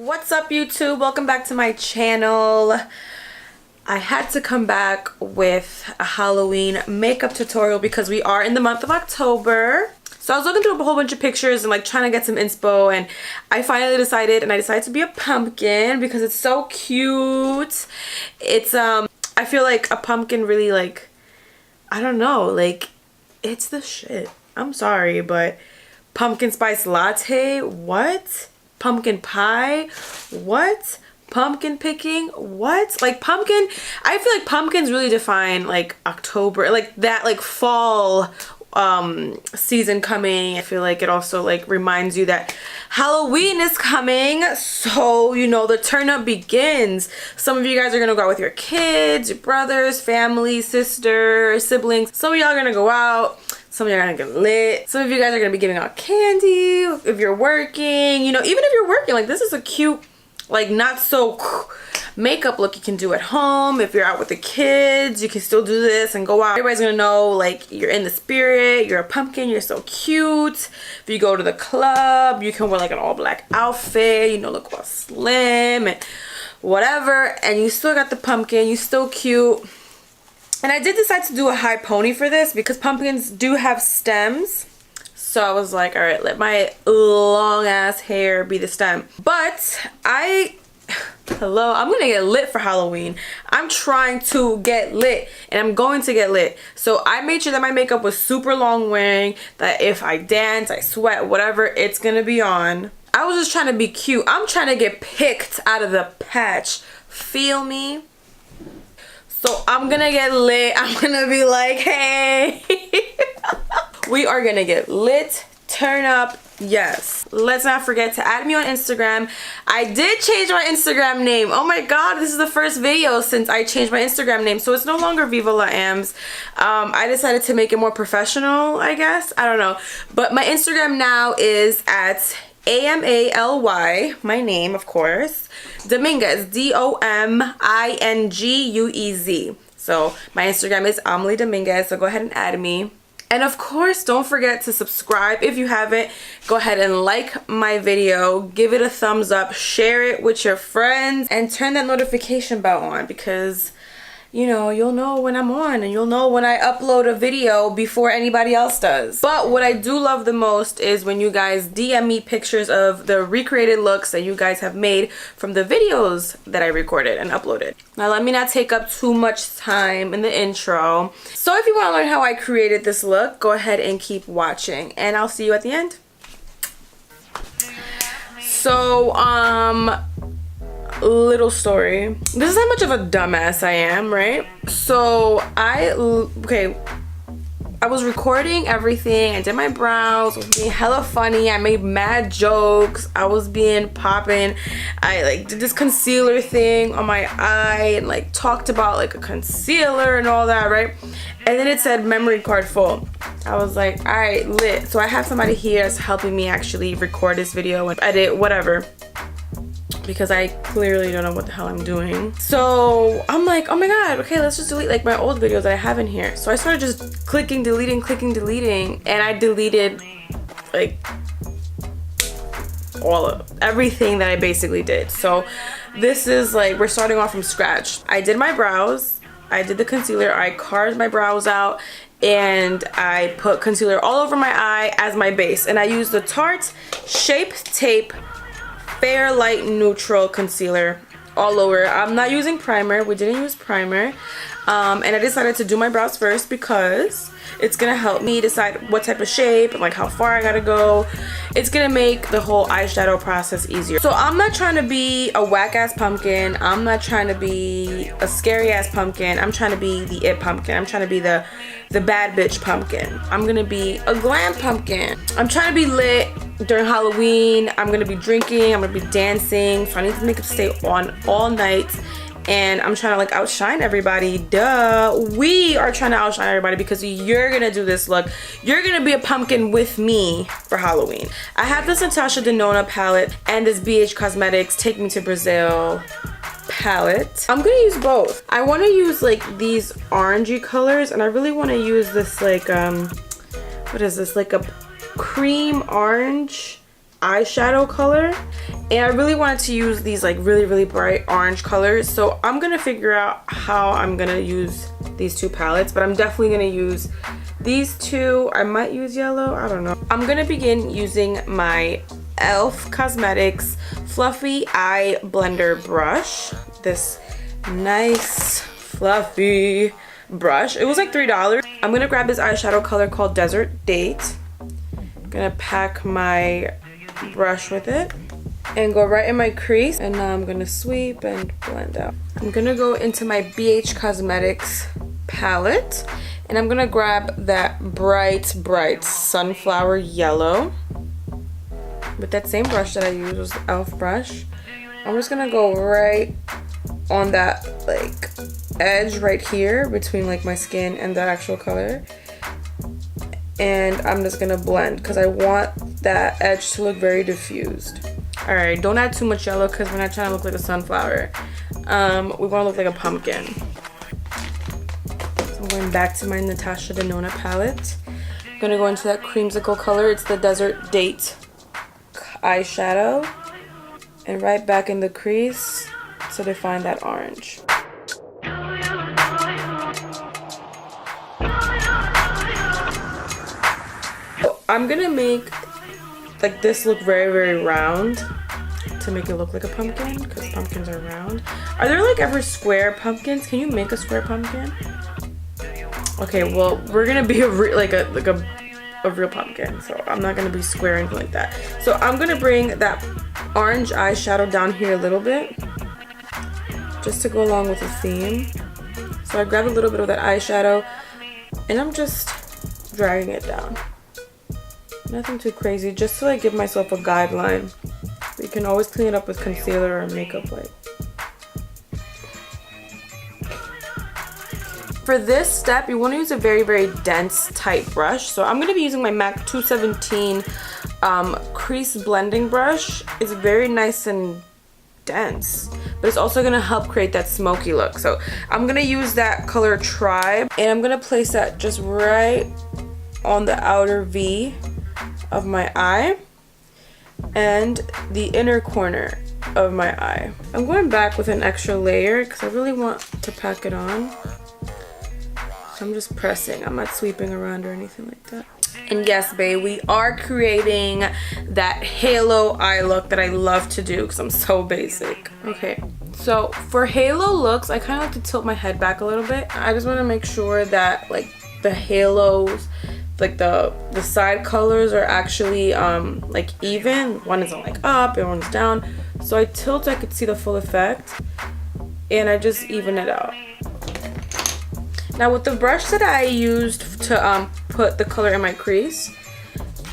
What's up, YouTube? Welcome back to my channel. I had to come back with a Halloween makeup tutorial because we are in the month of October. So I was looking through a whole bunch of pictures and like trying to get some inspo, and I finally decided to be a pumpkin because it's so cute. It's I feel like a pumpkin really, like, I don't know, like, it's the shit. I'm sorry, but pumpkin spice latte, what? Pumpkin pie, what? Pumpkin picking, what? Like, pumpkin, I feel like pumpkins really define like October, like that, like fall season coming. I feel like it also like reminds you that Halloween is coming, so you know the turn up begins. Some of you guys are gonna go out with your kids, your brothers, family, sisters, siblings. Some of y'all are gonna go out. Some of you are gonna get lit. Some of you guys are gonna be giving out candy if you're working. You know, even if you're working, like, this is a cute, like, not so makeup look you can do at home. If you're out with the kids, you can still do this and go out. Everybody's gonna know, like, you're in the spirit, you're a pumpkin, you're so cute. If you go to the club, you can wear like an all black outfit, you know, look all slim and whatever, and you still got the pumpkin, you still cute. And I did decide to do a high pony for this because pumpkins do have stems. So I was like, all right, let my long ass hair be the stem. But I'm gonna get lit for Halloween. I'm trying to get lit, and I'm going to get lit. So I made sure that my makeup was super long wearing, that if I dance, I sweat, whatever, it's gonna be on. I was just trying to be cute. I'm trying to get picked out of the patch. Feel me? So I'm gonna get lit. I'm gonna be like, hey. We are gonna get lit, turn up, yes. Let's not forget to add me on Instagram. I did change my Instagram name. Oh my god, this is the first video since I changed my Instagram name. So it's no longer Viva La Ams. I decided to make it more professional, I guess. I don't know. But my Instagram now is at AMALY, my name, of course, Dominguez, DOMINGUEZ. So my Instagram is Amelie Dominguez, so go ahead and add me. And of course, don't forget to subscribe if you haven't. Go ahead and like my video, give it a thumbs up, share it with your friends, and turn that notification bell on because, you know, you'll know when I'm on and you'll know when I upload a video before anybody else does. But what I do love the most is when you guys DM me pictures of the recreated looks that you guys have made from the videos that I recorded and uploaded. Now let me not take up too much time in the intro. So if you want to learn how I created this look, go ahead and keep watching and I'll see you at the end. So, little story. This is how much of a dumbass I am, right? So I was recording everything. I did my brows. I was being hella funny. I made mad jokes. I was being popping. I like did this concealer thing on my eye and like talked about like a concealer and all that, right? And then it said memory card full. I was like, all right, lit. So I have somebody here that's helping me actually record this video and edit whatever, because I clearly don't know what the hell I'm doing. So I'm like, oh my god, okay, let's just delete like my old videos that I have in here. So I started just clicking, deleting, and I deleted like everything that I basically did. So this is like, we're starting off from scratch. I did my brows, I did the concealer, I carved my brows out, and I put concealer all over my eye as my base. And I used the Tarte Shape Tape Fair Light Neutral Concealer all over. I'm not using primer. We didn't use primer. And I decided to do my brows first because it's gonna help me decide what type of shape and like how far I gotta go. It's gonna make the whole eyeshadow process easier. So I'm not trying to be a whack ass pumpkin. I'm not trying to be a scary ass pumpkin. I'm trying to be the it pumpkin. I'm trying to be the bad bitch pumpkin. I'm gonna be a glam pumpkin. I'm trying to be lit during Halloween. I'm gonna be drinking, I'm gonna be dancing, so I need the makeup to stay on all night. And I'm trying to like outshine everybody. Duh. We are trying to outshine everybody because you're gonna do this look. You're gonna be a pumpkin with me for Halloween. I have this Natasha Denona palette and this BH Cosmetics Take Me to Brazil palette. I'm gonna use both. I want to use like these orangey colors, and I really want to use this like what is this, like a cream orange eyeshadow color, and I really wanted to use these like really bright orange colors. So I'm gonna figure out how I'm gonna use these two palettes, but I'm definitely gonna use these two. I might use yellow, I don't know. I'm gonna begin using my e.l.f. Cosmetics Fluffy Eye Blender brush. This nice fluffy brush. It was like $3. I'm gonna grab this eyeshadow color called Desert Date. I'm gonna pack my brush with it and go right in my crease, and now I'm gonna sweep and blend out. I'm gonna go into my BH Cosmetics palette, and I'm gonna grab that bright sunflower yellow with that same brush that I used, was the e.l.f. brush. I'm just gonna go right on that like edge right here between like my skin and the actual color, and I'm just gonna blend because I want that edge to look very diffused. All right, don't add too much yellow because we're not trying to look like a sunflower. We want to look like a pumpkin. So I'm going back to my Natasha Denona palette. I'm gonna go into that creamsicle color. It's the Desert Date eyeshadow, and right back in the crease to define that orange. So I'm gonna make like this look very round to make it look like a pumpkin, because pumpkins are round. Are there like ever square pumpkins? Can you make a square pumpkin? Okay, well we're gonna be a real pumpkin, so I'm not gonna be square or anything like that. So I'm gonna bring that orange eyeshadow down here a little bit just to go along with the theme. So I grabbed a little bit of that eyeshadow and I'm just dragging it down. Nothing too crazy, just to like give myself a guideline. You can always clean it up with concealer or makeup wipe. For this step, you want to use a very dense type brush. So I'm going to be using my MAC 217 crease blending brush. It's very nice and dense, but it's also going to help create that smoky look. So I'm going to use that color Tribe, and I'm going to place that just right on the outer V of my eye and the inner corner of my eye. I'm going back with an extra layer because I really want to pack it on. So I'm just pressing. I'm not sweeping around or anything like that. And yes, babe, we are creating that halo eye look that I love to do because I'm so basic. Okay, so for halo looks, I kind of like to tilt my head back a little bit. I just want to make sure that like the halos, like the side colors are actually like even. One is like up and one's down. So I tilt so I could see the full effect, and I just even it out. Now with the brush that I used to put the color in my crease,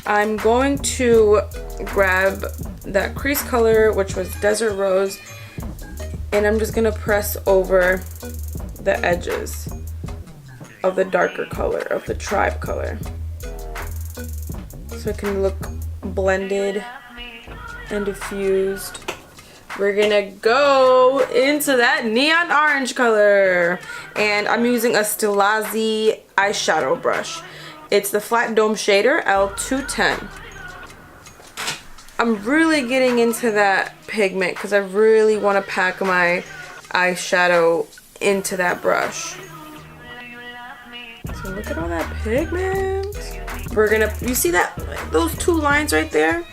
I'm going to grab that crease color, which was Desert Rose, and I'm just gonna press over the edges of the darker color, of the Tribe color, so it can look blended and diffused. We're gonna go into that neon orange color, and I'm using a Stilazi eyeshadow brush. It's the Flat Dome Shader L210. I'm really getting into that pigment because I really want to pack my eyeshadow into that brush. So look at all that pigment. We're gonna, you see that, those two lines right there?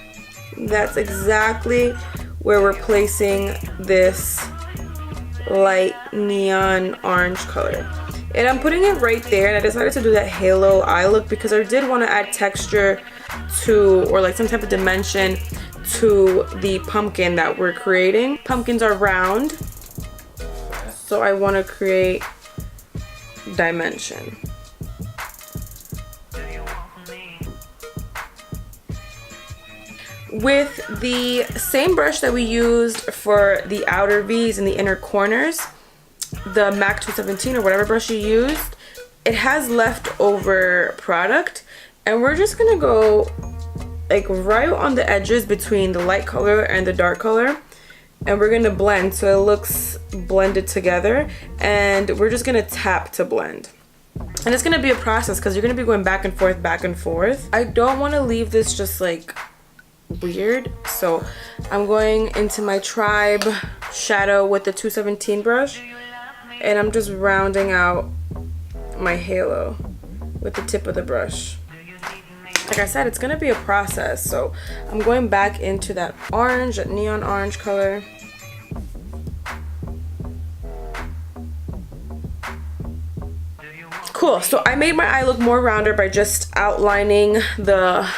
That's exactly where we're placing this light neon orange color. And I'm putting it right there, and I decided to do that halo eye look because I did want to add texture to, or like some type of dimension to the pumpkin that we're creating. Pumpkins are round, so I want to create dimension. With the same brush that we used for the outer V's and the inner corners, the MAC 217 or whatever brush you used, it has leftover product, and we're just gonna go like right on the edges between the light color and the dark color, and we're gonna blend so it looks blended together, and we're just gonna tap to blend. And it's gonna be a process because you're gonna be going back and forth. I don't want to leave this just like weird. So I'm going into my Tribe shadow with the 217 brush, and I'm just rounding out my halo with the tip of the brush. Like I said, it's gonna be a process, so I'm going back into that orange, that neon orange color. Cool, so I made my eye look more rounder by just outlining the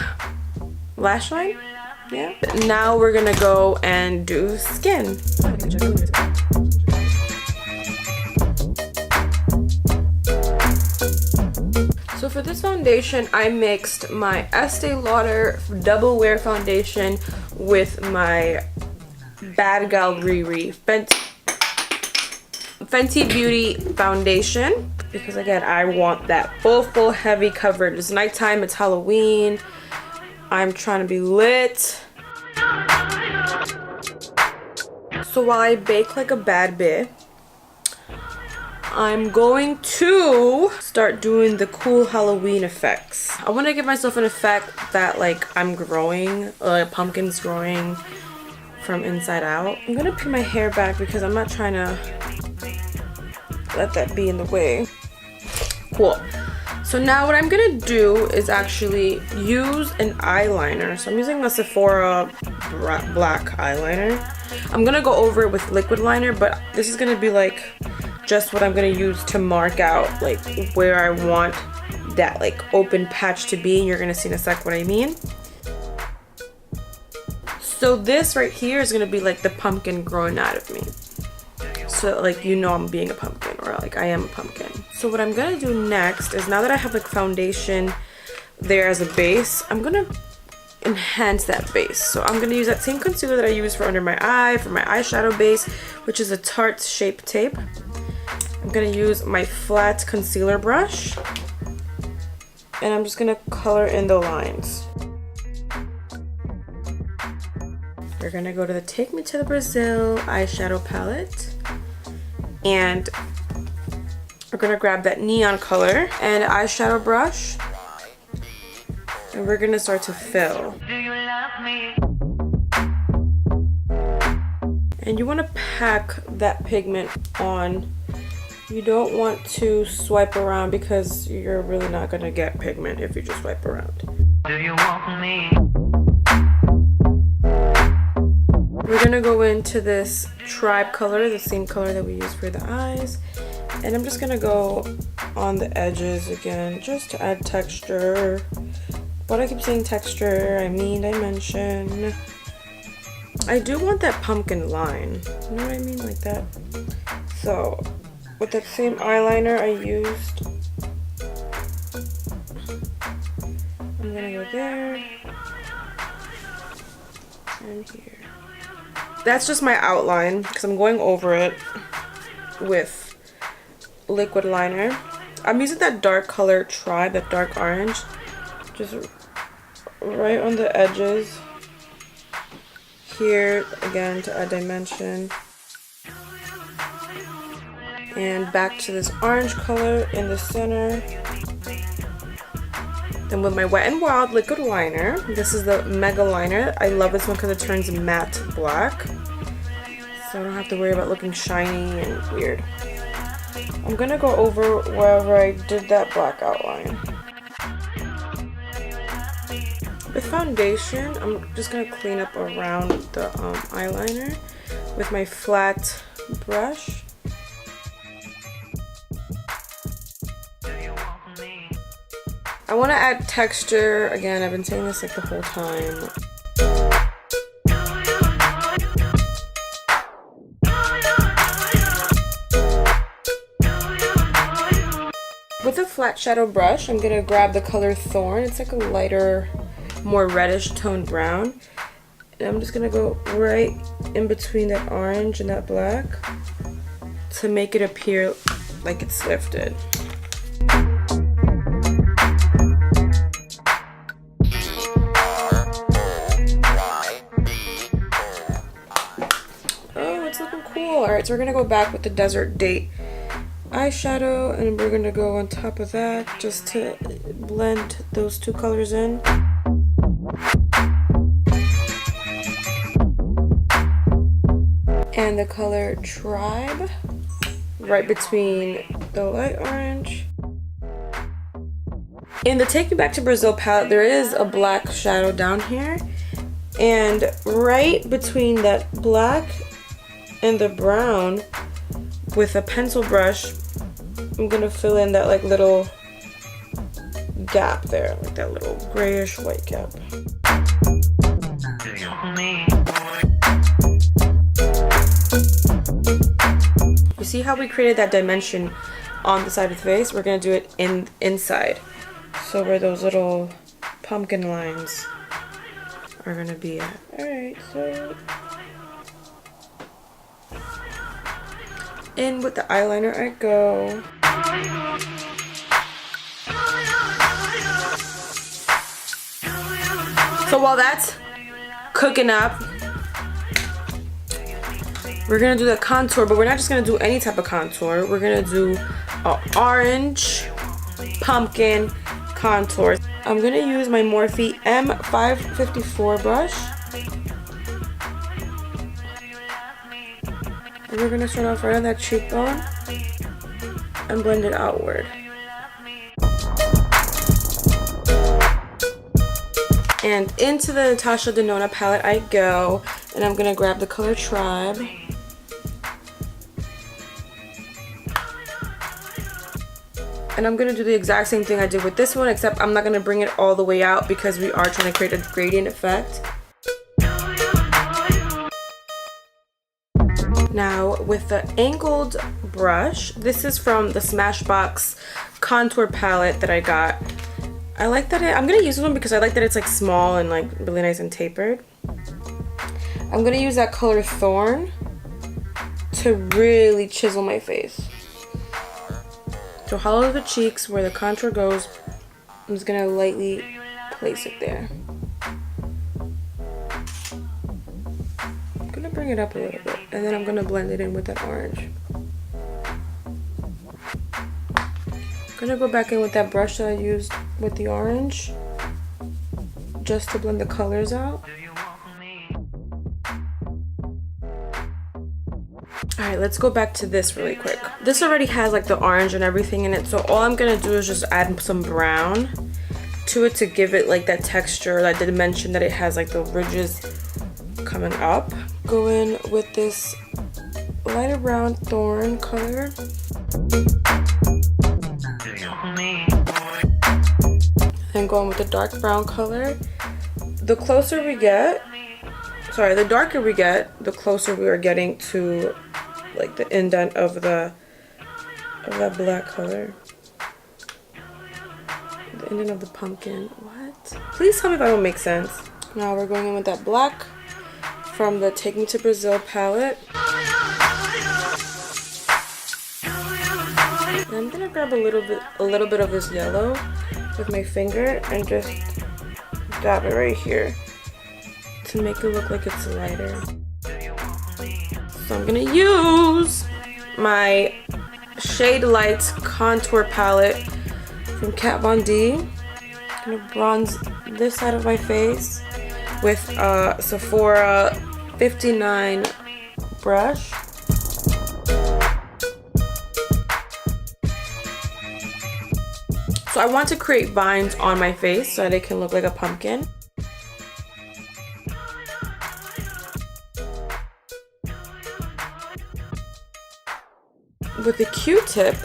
lash line. Yeah. Now we're gonna go and do skin. So for this foundation, I mixed my Estee Lauder Double Wear Foundation with my Bad Gal Riri Fenty Beauty Foundation, because again, I want that full heavy coverage. It's nighttime, it's Halloween. I'm trying to be lit. So while I bake like a bad bitch, I'm going to start doing the cool Halloween effects. I want to give myself an effect that like I'm growing, like a pumpkin's growing from inside out. I'm gonna pin my hair back because I'm not trying to let that be in the way. Cool. So now what I'm gonna do is actually use an eyeliner. So I'm using the Sephora black eyeliner. I'm gonna go over it with liquid liner, but this is gonna be like just what I'm gonna use to mark out like where I want that like open patch to be, and you're gonna see in a sec what I mean. So this right here is gonna be like the pumpkin growing out of me. So like, you know, I'm being a pumpkin, or like I am a pumpkin. So what I'm gonna do next is, now that I have like foundation there as a base, I'm gonna enhance that base. So I'm gonna use that same concealer that I use for under my eye, for my eyeshadow base, which is a Tarte Shape Tape. I'm gonna use my flat concealer brush, and I'm just gonna color in the lines. We're gonna go to the Take Me to the Brazil eyeshadow palette, and we're gonna grab that neon color and eyeshadow brush, and we're gonna start to fill. Do you love me? And you wanna pack that pigment on. You don't want to swipe around because you're really not gonna get pigment if you just swipe around. Do you want me? We're gonna go into this Tribe color, the same color that we use for the eyes. And I'm just gonna go on the edges again, just to add texture. But I keep saying texture, I mean dimension. I do want that pumpkin line, you know what I mean, like that. So with that same eyeliner I used, I'm gonna go there and here. That's just my outline because I'm going over it with liquid liner. I'm using that dark color Tribe, that dark orange, just right on the edges here, again to add dimension. And back to this orange color in the center. Then with my Wet n Wild liquid liner, this is the Mega Liner. I love this one because it turns matte black, so I don't have to worry about looking shiny and weird. I'm gonna go over wherever I did that black outline. With foundation, I'm just gonna clean up around the eyeliner with my flat brush. I want to add texture. Again, I've been saying this like the whole time. With a flat shadow brush, I'm going to grab the color Thorn. It's like a lighter, more reddish toned brown. And I'm just going to go right in between that orange and that black to make it appear like it's lifted. Alright, so we're gonna go back with the Desert Date eyeshadow, and we're gonna go on top of that just to blend those two colors in. and the color Tribe right between the light orange. In the Take Me Back to Brazil palette, there is a black shadow down here, and right between that black and the brown, with a pencil brush, I'm gonna fill in that like little gap there, like that little grayish white gap. You see how we created that dimension on the side of the face? We're gonna do it inside. So where those little pumpkin lines are gonna be at. Alright, so in with the eyeliner I go. So while that's cooking up, we're gonna do the contour, but we're not just gonna do any type of contour. We're gonna do an orange pumpkin contour. I'm gonna use my Morphe M554 brush. And we're gonna start off right on that cheekbone and blend it outward. And into the Natasha Denona palette I go, and I'm gonna grab the color Tribe. And I'm gonna do the exact same thing I did with this one, except I'm not gonna bring it all the way out because we are trying to create a gradient effect. Now with the angled brush, this is from the Smashbox contour palette that I got. I like that I'm gonna use this one because I like that it's like small and like really nice and tapered. I'm gonna use that color Thorn to really chisel my face. So hollow the cheeks where the contour goes, I'm just gonna lightly place it there. I'm gonna bring it up a little bit, and then I'm gonna blend it in with that orange. I'm gonna go back in with that brush that I used with the orange, just to blend the colors out. Alright, let's go back to this really quick. This already has like the orange and everything in it, so all I'm gonna do is just add some brown to it to give it like that texture. I did mention that it has like the ridges coming up. Go in with this lighter brown Thorn color. And go in with the dark brown color. The closer we get, sorry, the darker we get, the closer we are getting to like the indent of that black color. The indent of the pumpkin. What? Please tell me if I don't make sense. Now we're going in with that black from the Take Me to Brazil palette. And I'm gonna grab a little bit of this yellow with my finger and just dab it right here to make it look like it's lighter. So I'm gonna use my Shade Lights contour palette from Kat Von D. I'm gonna bronze this side of my face with a Sephora 59 brush. So I want to create vines on my face so that it can look like a pumpkin. With the Q-tip,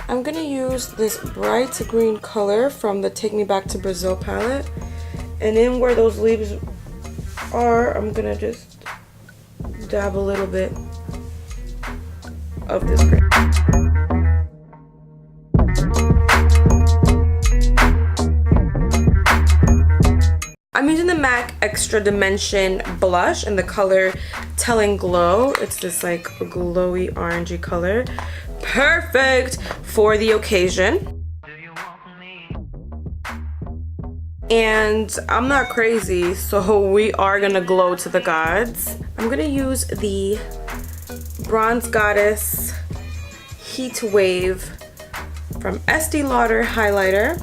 I'm gonna use this bright green color from the Take Me Back to Brazil palette, and in where those leaves are, I'm gonna just dab a little bit of this green. I'm using the MAC Extra Dimension blush in the color Telling Glow. It's this like glowy orangey color. Perfect for the occasion. And I'm not crazy, so we are gonna glow to the gods. I'm gonna use the Bronze Goddess Heat Wave from Estee Lauder highlighter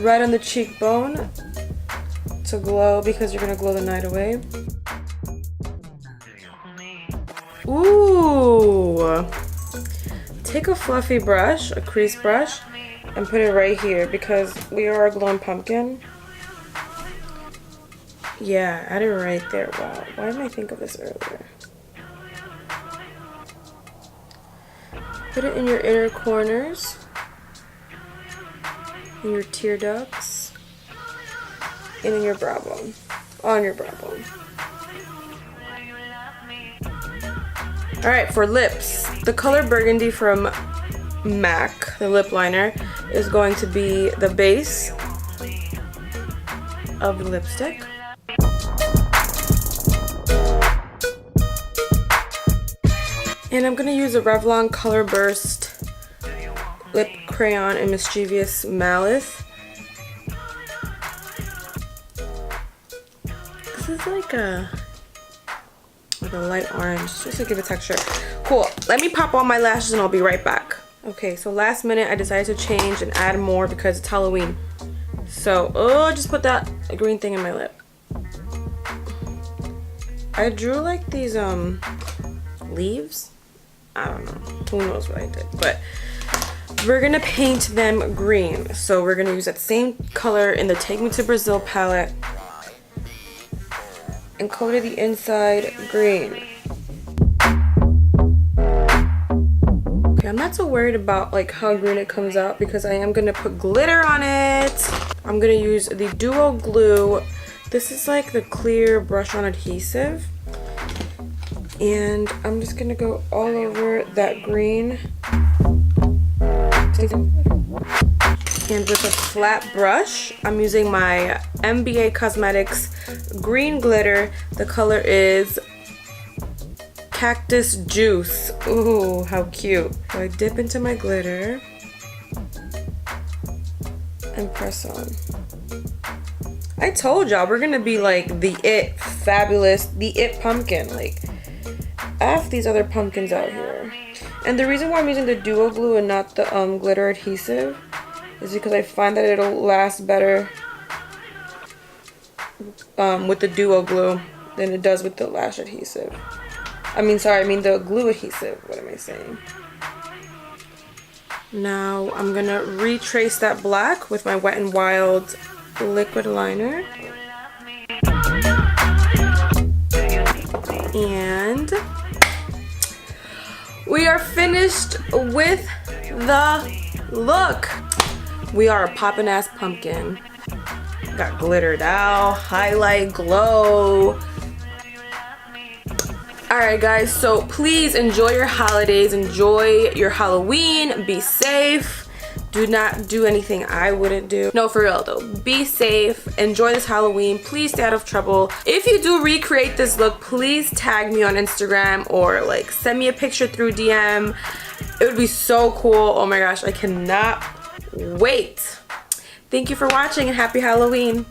right on the cheekbone to glow, because you're gonna glow the night away. Ooh. Take a fluffy brush, a crease brush, and put it right here because we are a glowing pumpkin. Yeah, add it right there. Wow. Why didn't I think of this earlier? Put it in your inner corners, in your tear ducts, and in your brow bone. On your brow bone. Alright, for lips, the color Burgundy from MAC, the lip liner, is going to be the base of the lipstick. And I'm going to use a Revlon Color Burst Lip Crayon in Mischievous Malice. This is like a light orange, just to give it texture. Cool. Let me pop on my lashes and I'll be right back. Okay, so last minute I decided to change and add more because it's Halloween. So, I just put that green thing in my lip. I drew like these leaves. I don't know. Who knows what I did, but we're gonna paint them green. So we're gonna use that same color in the Take Me to Brazil palette and coat the inside green. Okay, I'm not so worried about like how green it comes out because I am gonna put glitter on it. I'm gonna use the Duo Glue. This is like the clear brush on adhesive. And I'm just gonna go all over that green. And with a flat brush, I'm using my MBA Cosmetics green glitter. The color is Cactus Juice. Ooh, how cute. So I dip into my glitter and press on. I told y'all we're gonna be like the it fabulous, the it pumpkin. Like, F these other pumpkins out here. And the reason why I'm using the Duo Glue and not the glitter adhesive is because I find that it'll last better with the Duo Glue than it does with the lash adhesive. I mean the glue adhesive. What am I saying? Now I'm gonna retrace that black with my Wet n Wild liquid liner. And we are finished with the look. We are a poppin' ass pumpkin. Got glittered out, highlight, glow. Alright guys, so please enjoy your holidays, enjoy your Halloween, be safe. Do not do anything I wouldn't do. No, for real though. Be safe. Enjoy this Halloween. Please stay out of trouble. If you do recreate this look, please tag me on Instagram or like send me a picture through DM. It would be so cool. Oh my gosh, I cannot wait. Thank you for watching and happy Halloween.